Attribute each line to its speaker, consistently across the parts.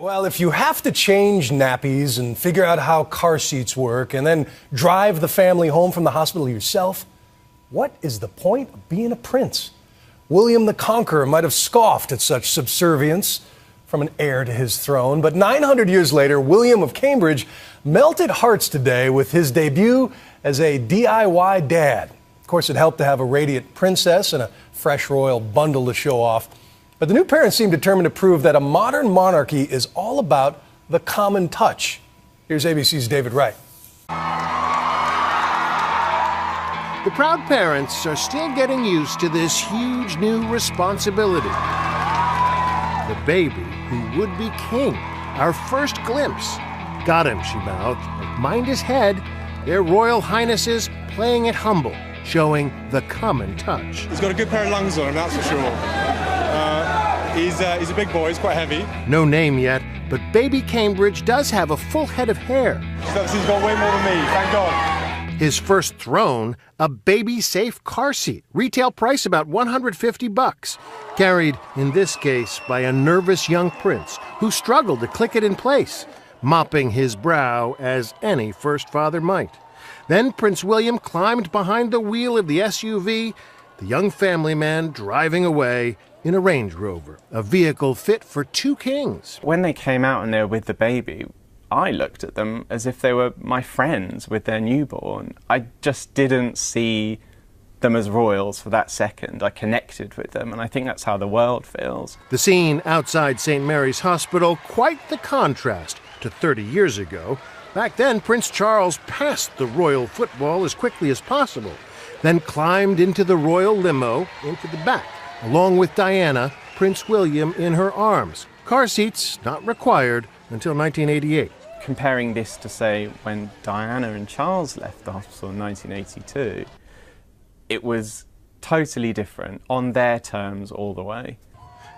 Speaker 1: Well, if you have to change nappies and figure out how car seats work and then drive the family home from the hospital yourself, what is the point of being a prince? William the Conqueror might have scoffed at such subservience from an heir to his throne, but 900 years later, William of Cambridge melted hearts today with his debut as a DIY dad. Of course, it helped to have a radiant princess and a fresh royal bundle to show off. But the new parents seem determined to prove that a modern monarchy is all about the common touch. Here's ABC's David Wright.
Speaker 2: The proud parents are still getting used to this huge new responsibility. The baby who would be king, our first glimpse. Got him, she mouthed. Mind his head. Their royal highnesses playing it humble, showing the common touch.
Speaker 3: He's got a good pair of lungs on him, that's for sure. He's a big boy, he's quite heavy.
Speaker 2: No name yet, but baby Cambridge does have a full head of hair.
Speaker 3: He's got way more than me, thank God.
Speaker 2: His first throne, a baby-safe car seat. Retail price about $150. Carried, in this case, by a nervous young prince who struggled to click it in place, mopping his brow as any first father might. Then Prince William climbed behind the wheel of the SUV, the young family man driving away in a Range Rover, a vehicle fit for two kings.
Speaker 4: When they came out and they were with the baby, I looked at them as if they were my friends with their newborn. I just didn't see them as royals for that second. I connected with them, and I think that's how the world feels.
Speaker 2: The scene outside St. Mary's Hospital, quite the contrast to 30 years ago. Back then, Prince Charles passed the royal football as quickly as possible, then climbed into the royal limo into the back, along with Diana, Prince William in her arms. Car seats not required until 1988.
Speaker 4: Comparing this to, say, when Diana and Charles left the hospital in 1982, it was totally different, on their terms all the way.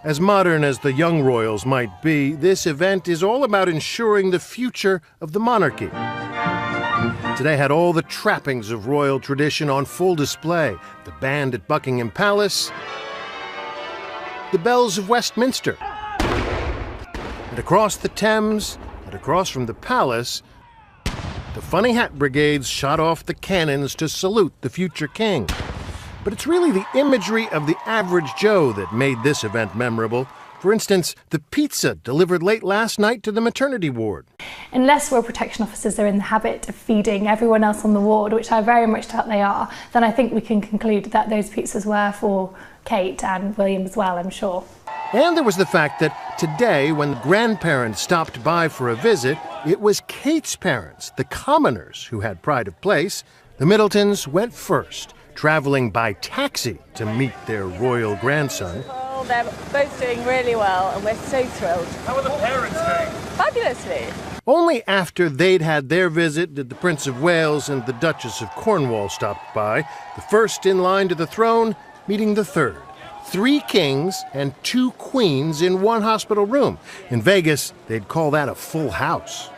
Speaker 2: As modern as the young royals might be, this event is all about ensuring the future of the monarchy. Today had all the trappings of royal tradition on full display. The band at Buckingham Palace, the bells of Westminster. And across the Thames, and across from the palace, the funny hat brigades shot off the cannons to salute the future king. But it's really the imagery of the average Joe that made this event memorable. For instance, the pizza delivered late last night to the maternity ward.
Speaker 5: Unless royal protection officers are in the habit of feeding everyone else on the ward, which I very much doubt they are, then I think we can conclude that those pizzas were for Kate and William as well, I'm sure.
Speaker 2: And there was the fact that today, when the grandparents stopped by for a visit, it was Kate's parents, the commoners, who had pride of place. The Middletons went first, traveling by taxi to meet their royal grandson.
Speaker 6: Oh, they're both doing really well, and we're so thrilled.
Speaker 3: How are the parents doing?
Speaker 6: Fabulously.
Speaker 2: Only after they'd had their visit did the Prince of Wales and the Duchess of Cornwall stop by, the first in line to the throne meeting the third. 3 kings and 2 queens in one hospital room. In Vegas, they'd call that a full house.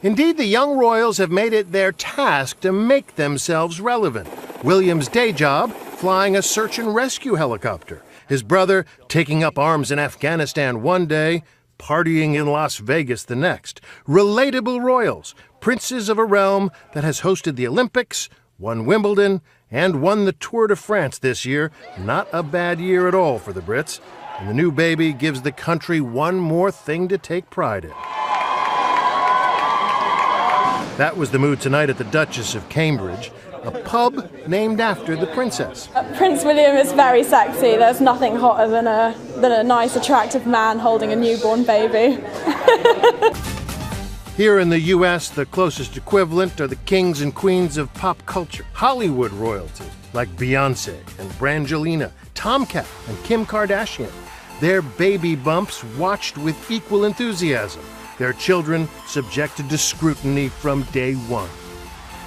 Speaker 2: Indeed, the young royals have made it their task to make themselves relevant. William's day job, flying a search and rescue helicopter. His brother taking up arms in Afghanistan one day, partying in Las Vegas the next. Relatable royals, princes of a realm that has hosted the Olympics, won Wimbledon, and won the Tour de France this year. Not a bad year at all for the Brits. And the new baby gives the country one more thing to take pride in. That was the mood tonight at the Duchess of Cambridge, a pub named after the princess.
Speaker 6: Prince William is very sexy. There's nothing hotter than a nice, attractive man holding a newborn baby.
Speaker 2: Here in the U.S., the closest equivalent are the kings and queens of pop culture. Hollywood royalty, like Beyoncé and Brangelina, Tomcat and Kim Kardashian. Their baby bumps watched with equal enthusiasm. Their children subjected to scrutiny from day one.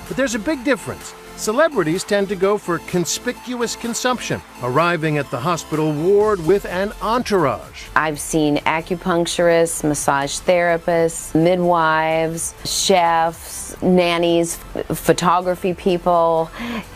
Speaker 2: But there's a big difference. Celebrities tend to go for conspicuous consumption, arriving at the hospital ward with an entourage.
Speaker 7: I've seen acupuncturists, massage therapists, midwives, chefs, nannies, photography people,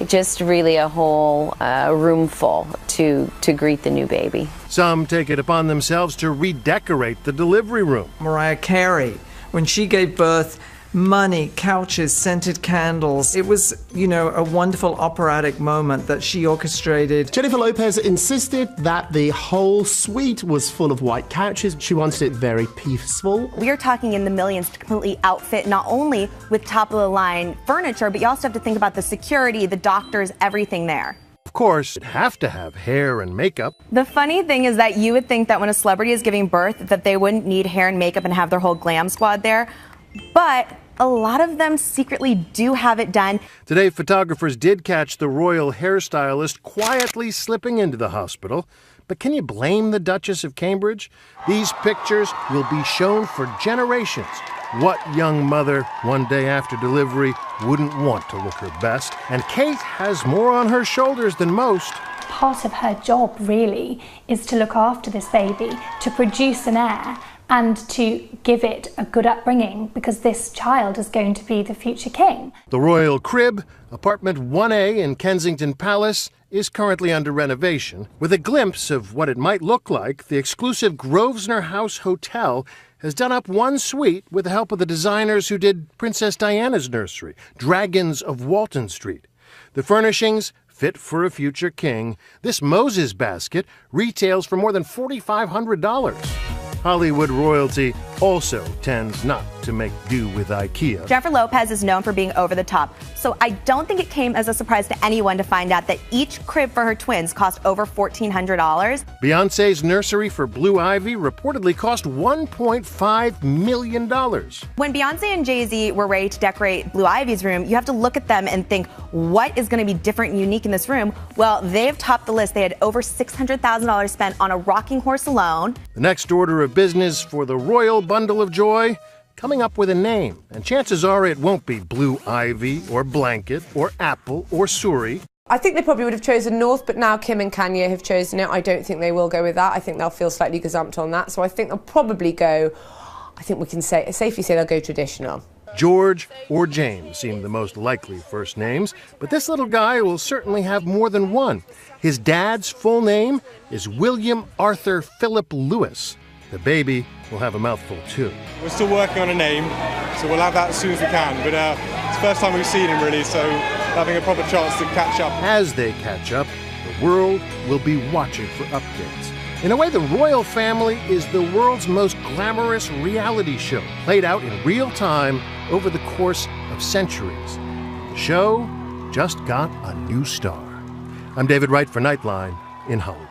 Speaker 7: just really a whole room full to greet the new baby.
Speaker 2: Some take it upon themselves to redecorate the delivery room.
Speaker 8: Mariah Carey, when she gave birth, money, couches, scented candles. It was, you know, a wonderful operatic moment that she orchestrated.
Speaker 9: Jennifer Lopez insisted that the whole suite was full of white couches. She wanted it very peaceful.
Speaker 10: We are talking in the millions to completely outfit not only with top-of-the-line furniture, but you also have to think about the security, the doctors, everything there.
Speaker 2: Of course, it'd have to have hair and makeup.
Speaker 10: The funny thing is that you would think that when a celebrity is giving birth that they wouldn't need hair and makeup and have their whole glam squad there, but a lot of them secretly do have it done.
Speaker 2: Today, photographers did catch the royal hairstylist quietly slipping into the hospital. But can you blame the Duchess of Cambridge? These pictures will be shown for generations. What young mother, one day after delivery, wouldn't want to look her best? And Kate has more on her shoulders than most.
Speaker 5: Part of her job, really, is to look after this baby, to produce an heir, and to give it a good upbringing, because this child is going to be the future king.
Speaker 2: The royal crib, apartment 1A in Kensington Palace, is currently under renovation. With a glimpse of what it might look like, the exclusive Grosvenor House Hotel has done up one suite with the help of the designers who did Princess Diana's nursery, Dragons of Walton Street. The furnishings, fit for a future king. This Moses basket retails for more than $4,500. Hollywood royalty also tends not to make do with IKEA.
Speaker 10: Jennifer Lopez is known for being over the top, so I don't think it came as a surprise to anyone to find out that each crib for her twins cost over $1,400.
Speaker 2: Beyonce's nursery for Blue Ivy reportedly cost $1.5 million.
Speaker 10: When Beyonce and Jay-Z were ready to decorate Blue Ivy's room, you have to look at them and think, what is going to be different and unique in this room? Well, they've topped the list. They had over $600,000 spent on a rocking horse alone.
Speaker 2: The next order of business for the Royal Bundle of Joy, coming up with a name. And chances are it won't be Blue Ivy or Blanket or Apple or Suri.
Speaker 11: I think they probably would have chosen North, but now Kim and Kanye have chosen it. I don't think they will go with that. I think they'll feel slightly gazumped on that. So I think they'll probably go, I think we can safely say they'll go traditional.
Speaker 2: George or James seem the most likely first names, but this little guy will certainly have more than one. His dad's full name is William Arthur Philip Lewis. The baby will have a mouthful too.
Speaker 3: We're still working on a name, so we'll have that as soon as we can. But it's the first time we've seen him, really, so having a proper chance to catch up.
Speaker 2: As they catch up, the world will be watching for updates. In a way, the royal family is the world's most glamorous reality show, played out in real time over the course of centuries. The show just got a new star. I'm David Wright for Nightline in Hollywood.